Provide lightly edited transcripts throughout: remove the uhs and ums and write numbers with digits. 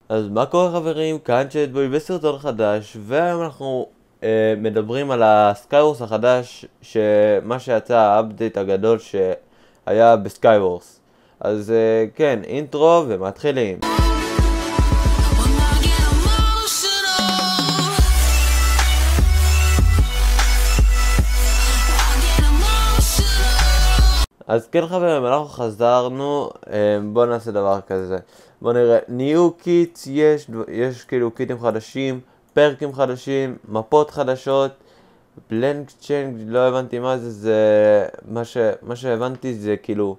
אז מה קורה חברים? כאן צ'טבוי בסרטון חדש, והיום אנחנו מדברים על הסקייוורס החדש, שמה שיצא האפדייט הגדול שהיה בסקייוורס. אז כן, אינטרו ומתחילים. אז כן חברים, אנחנו חזרנו, בואו נעשה דבר כזה. בואו נראה, ניו קיטס, יש כאילו קיטים חדשים, פרקים חדשים, מפות חדשות, בלנק צ'יינג, לא הבנתי מה זה, מה שהבנתי זה כאילו,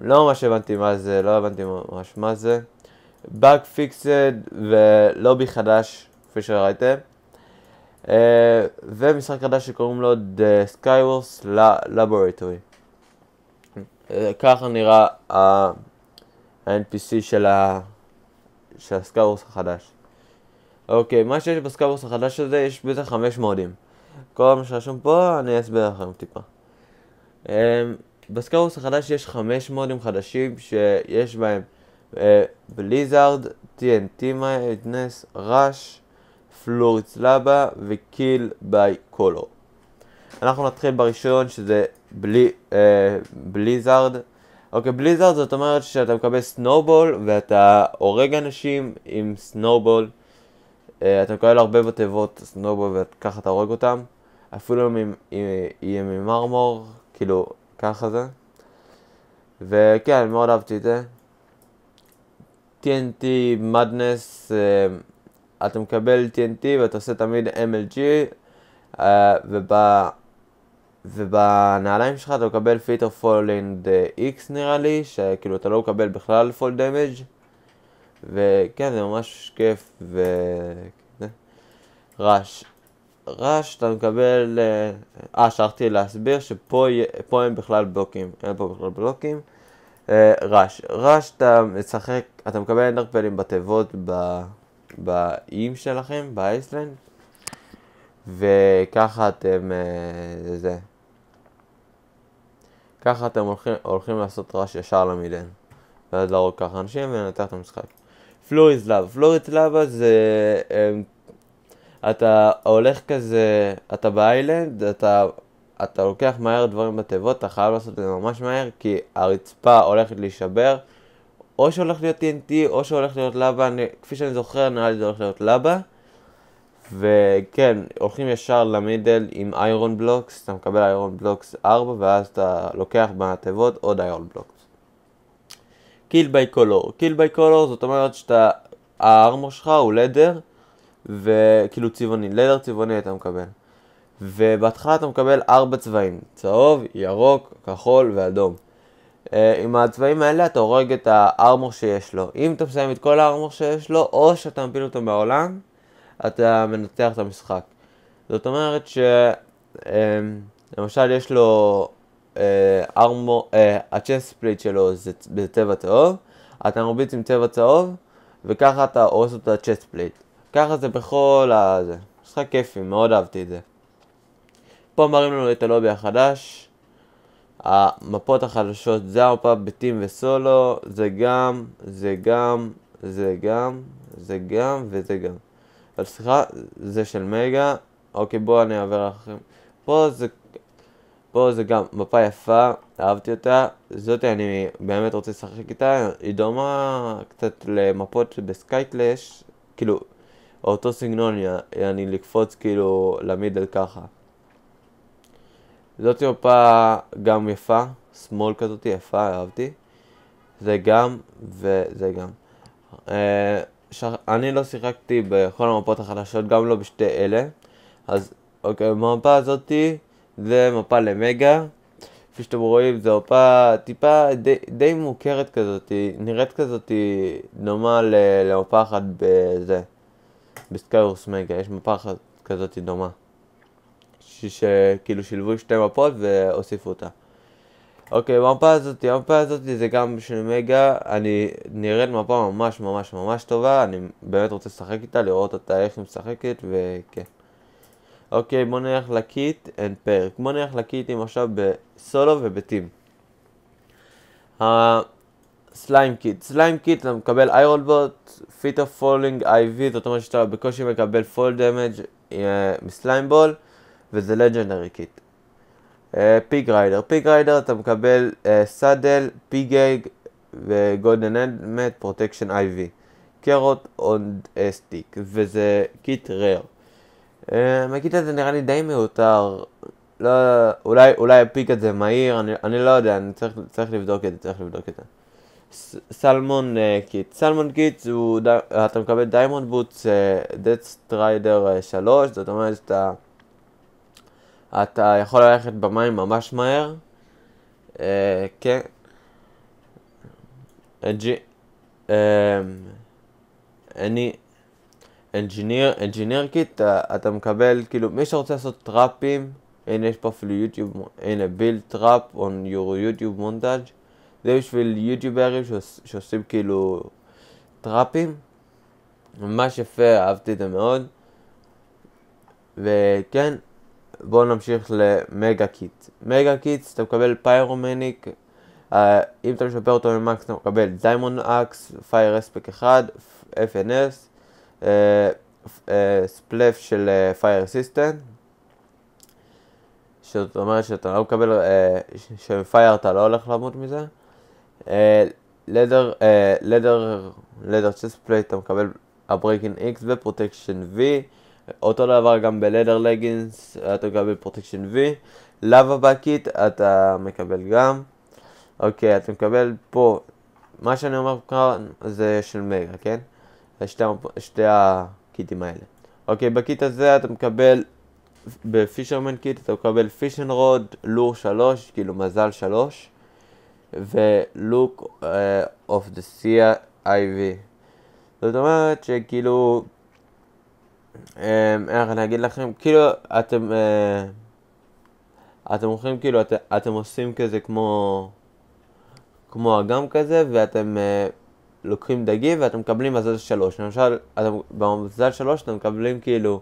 לא ממש הבנתי מה זה, לא הבנתי ממש מה זה. באג פיקסד ולובי חדש, כפי שראיתם. ומשחק חדש שקוראים לו The Skywars Laboratory. ככה נראה ה-NPC של הסקייוורס החדש. אוקיי, מה שיש בסקייוורס החדש הזה, יש בזה 5 מודים. כל מה שרשום פה, אני אסביר לכם טיפה. בסקייוורס החדש יש 5 מודים חדשים שיש בהם בליזארד, TNT Madness, ראש, פלוריץ לבה וקיל ביי קולור. אנחנו נתחיל בראשון שזה בליזארד. אוקיי, בליזארד זאת אומרת שאתה מקבל סנובול ואתה הורג אנשים עם סנובול. אתה מקבל הרבה בתיבות סנובול וככה אתה הורג אותם. אפילו אם יהיה ממרמור, כאילו ככה זה. וכן, אני מאוד אהבתי את זה. TNT Madness, אתה מקבל TNT ואתה עושה תמיד MLG, ובנעליים שלך אתה מקבל פיטר פולינד X נראה לי, שכאילו אתה לא מקבל בכלל פול דמג', וכן זה ממש כיף. ראש אתה מקבל, שכחתי להסביר שפה אין בכלל בלוקים, אין פה בכלל בלוקים. ראש אתה משחק, אתה מקבל אנדרפלים בתיבות באיים שלכם, באייסלנד, וככה אתם, ככה אתם הולכים לעשות ראש ישר למידן, ואז להרוג ככה אנשים ולנתח את המשחק. פלוריץ לבה זה, אתה הולך כזה, אתה באיילנד, אתה לוקח מהר דברים בתיבות, אתה חייב לעשות את זה ממש מהר, כי הרצפה הולכת להישבר, או שהולך להיות TNT, או שהולך להיות לבה. כפי שאני זוכר, נראה לי זה הולך להיות לבה. וכן, הולכים ישר למידל עם איירון בלוקס, אתה מקבל איירון בלוקס 4, ואז אתה לוקח בתיבות עוד איירון בלוקס. קיל ביי קולור זאת אומרת שהארמור שלך הוא לדר, וכאילו צבעוני, לדר צבעוני אתה מקבל. ובהתחלה אתה מקבל 4 צבעים, צהוב, ירוק, כחול ואדום. עם הצבעים האלה אתה הורג את הארמור שיש לו. אם אתה מסיים את כל הארמור שיש לו, או שאתה מפיל אותו בעולם, אתה מנצח את המשחק. זאת אומרת למשל יש לו ארמור, הצ'סט פלייט שלו זה בצבע צהוב, אתה מרביץ עם צבע צהוב, וככה אתה הורס את הצ'סט פלייט. ככה זה בכל הזה. משחק כיפי, מאוד אהבתי את זה. פה מראים לנו את הלובי החדש. המפות החדשות זה המפה בטים וסולו, זה גם וזה גם. אבל סליחה, זה של מגה. אוקיי, בואו אני אעבר לכם. פה זה גם מפה יפה, אהבתי אותה. זאת אני באמת רוצה לשחק איתה. היא דומה קצת למפות בסקייקלש, כאילו אותו סגנון, אני לקפוץ כאילו למידל ככה. זאת מפה גם יפה, שמאל כזאת יפה, אהבתי. זה גם וזה גם. אני לא שיחקתי בכל המפות החדשות, גם לא בשתי אלה. אז אוקיי, במפה הזאתי זה מפה למגה. כפי שאתם רואים, זו מפה טיפה די מוכרת כזאת, נראית כזאת דומה למפה אחת בסקייוורס מגה. יש מפה אחת כזאת דומה, שכאילו שילבו שתי מפות והוסיפו אותה. אוקיי, המפה הזאת זה גם של מגה. אני נראית מפה ממש טובה. אני באמת רוצה לשחק איתה, לראות אותה איך היא משחקת, וכן. אוקיי, בוא נלך לקיט and פרק. בוא נלך לקיטים עכשיו בסולו ובטים. סליים קיט. סליים קיט אתה מקבל איירון בוט, פיטר פולינג IV, זאת אומרת שאתה בקושי מקבל פול דמג' מסליים בול, וזה לג'נדרי קיט. פיג ריידר. פיג ריידר אתה מקבל סאדל, פיגייג וגולדן אלמנט פרוטקשן IV. קרוט און סטיק, וזה קיט רייר. הקיט הזה נראה לי די מיותר. לא, אולי הפיק הזה מהיר, אני לא יודע, אני צריך לבדוק את זה, סלמון קיט. סלמון קיט אתה מקבל דיימונד בוטס דד סטריידר 3, זאת אומרת אתה יכול ללכת במים ממש מהר. כן. אנג'יניר קיט, אתה מקבל, כאילו, מי שרוצה לעשות טראפים, הנה יש פה אפילו יוטיוב, הנה ביל טראפ on your יוטיוב מונטאג', זה בשביל יוטיוברים שעושים כאילו טראפים, ממש יפה, אהבתי את זה מאוד. וכן, בואו נמשיך למגה קיט. מגה קיט, אתה מקבל פיירומניק, אם אתה משפר אותו ממקס, אתה מקבל דיימונד אקס, פייר אספק 1, FNS, ספלף של פייר סיסטנט, זאת אומרת שאתה לא מקבל, שפייר אתה לא הולך למות מזה. לדר צ'סט פלייט אתה מקבל הברייקין X ופרוטקשן V, אותו דבר גם בלדר לגינס אתה מקבל פרוטקשן V. לava בקיט אתה מקבל גם. אוקיי, אתה מקבל פה, מה שאני אומר כאן זה של מגה, כן? שתי הקיטים האלה. אוקיי, בקיט הזה אתה מקבל, בפישרמן קיט אתה מקבל פישן רוד, לור 3, כאילו מזל 3, ולוק אוף דה סיה IV. זאת אומרת שכאילו, איך אני אגיד לכם, כאילו אתם הולכים, כאילו אתם עושים כזה כמו אגם כזה, ואתם לוקחים דגים ואתם מקבלים מזל 3. למשל, במזל 3 אתם מקבלים כאילו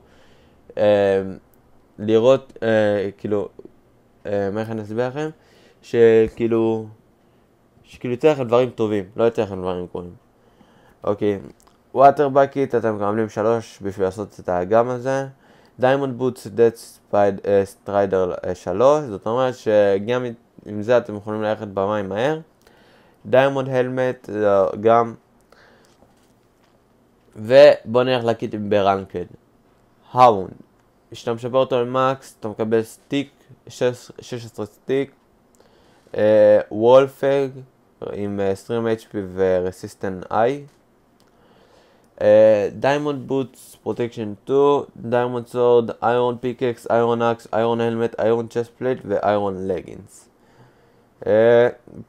לראות, כאילו, איך אני אסביר לכם? שכאילו יוצא לכם דברים טובים, לא יוצא לכם דברים גרועים. אוקיי, ווטר בקיט אתם מקבלים 3 בשביל לעשות את האגם הזה. דיימונד בוטס דד סטריידר 3, זאת אומרת שגם עם זה אתם יכולים ללכת במים מהר. דיימונד הלמט גם. ובוא נלך לקיט ברנקד. האונד, כשאתה משפר אותו למקס אתה מקבל סטיק, 16 סטיק, וולפג עם 20 HP ורסיסטנט I, דיימונד בוטס פרוטקשן 2, דיימונד סורד, איירון פיקקס, איירון אקס, איירון הלמט, איירון צ'סט פלייט ואיירון לגינס.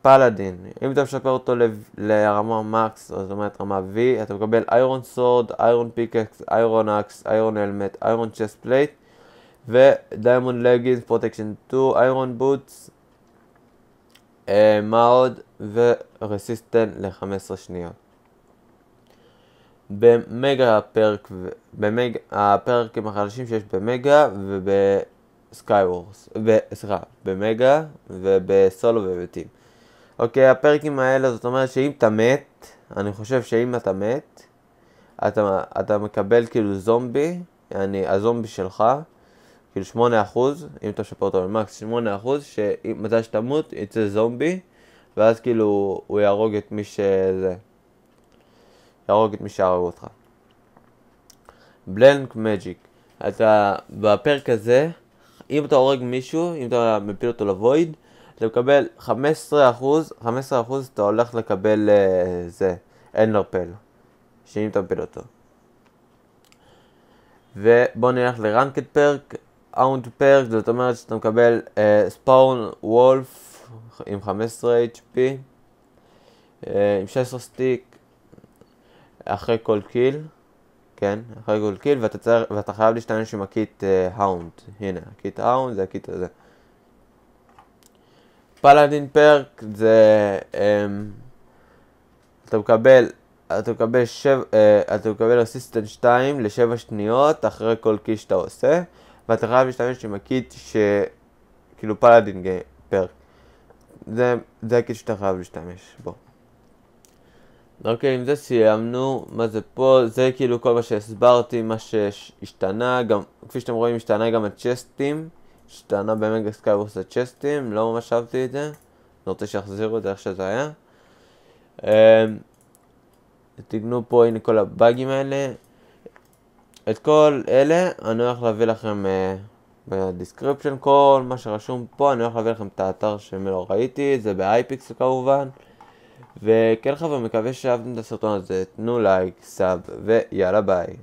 פלאדין, אם אתה משפר אותו לרמה מקס, זאת אומרת רמה V, אתה מקבל איירון סורד, איירון פיקקס, איירון אקס, איירון הלמט, איירון צ'סט פלייט ודיימונד לגינס פרוטקשן 2, איירון בוטס, מה עוד? ורסיסטנט ל-15 שניות. במגה הפרקים החדשים שיש במגה ובסקייוורס, במגה ובסולו ובטים. אוקיי, הפרקים האלה, זאת אומרת שאם אתה מת, אני חושב שאם אתה מת, אתה מקבל כאילו זומבי, yani הזומבי שלך, כאילו 8%, אם אתה משפר אותו למקס 8%, שמתי שתמות יצא זומבי, ואז כאילו הוא יהרוג את מי שהרג אותך. בלנק מג'יק, אתה בפרק הזה, אם אתה הורג מישהו, אם אתה מפיל אותו לוויד, אתה מקבל 15%, אתה הולך לקבל זה, אנדרפל, שאם אתה מפיל אותו. ובוא נלך לרנקד פרק, אאונד פרק, זאת אומרת שאתה מקבל ספאון וולף עם 15 HP, עם 16 סטיק, אחרי כל קיל, כן, אחרי כל קיל, ואתה חייב להשתמש עם הקיט האונד, הנה, הקיט האונד זה הקיט הזה. פלאדין פרק זה, אתה מקבל אסיסטנט 2 ל7 שניות אחרי כל קיל שאתה עושה, ואתה חייב להשתמש עם הקיט כאילו פלאדין פרק, זה הקיט שאתה חייב להשתמש בו. אוקיי, עם זה סיימנו. מה זה פה? זה כאילו כל מה שהסברתי, מה שהשתנה. גם, כפי שאתם רואים, השתנה גם הצ'סטים. השתנה במגה סקייוורס הצ'סטים, לא ממש אהבתי את זה. אני רוצה שיחזירו את זה איך שזה היה. תגנו פה, הנה כל הבאגים האלה. את כל אלה אני הולך להביא לכם בדיסקריפשן, כל מה שרשום פה אני הולך להביא לכם את האתר שמי לא ראיתי, זה באייפיקס כמובן. וכן חבר'ה, מקווה שאהבתם את הסרטון הזה, תנו לייק, סאב ויאללה ביי.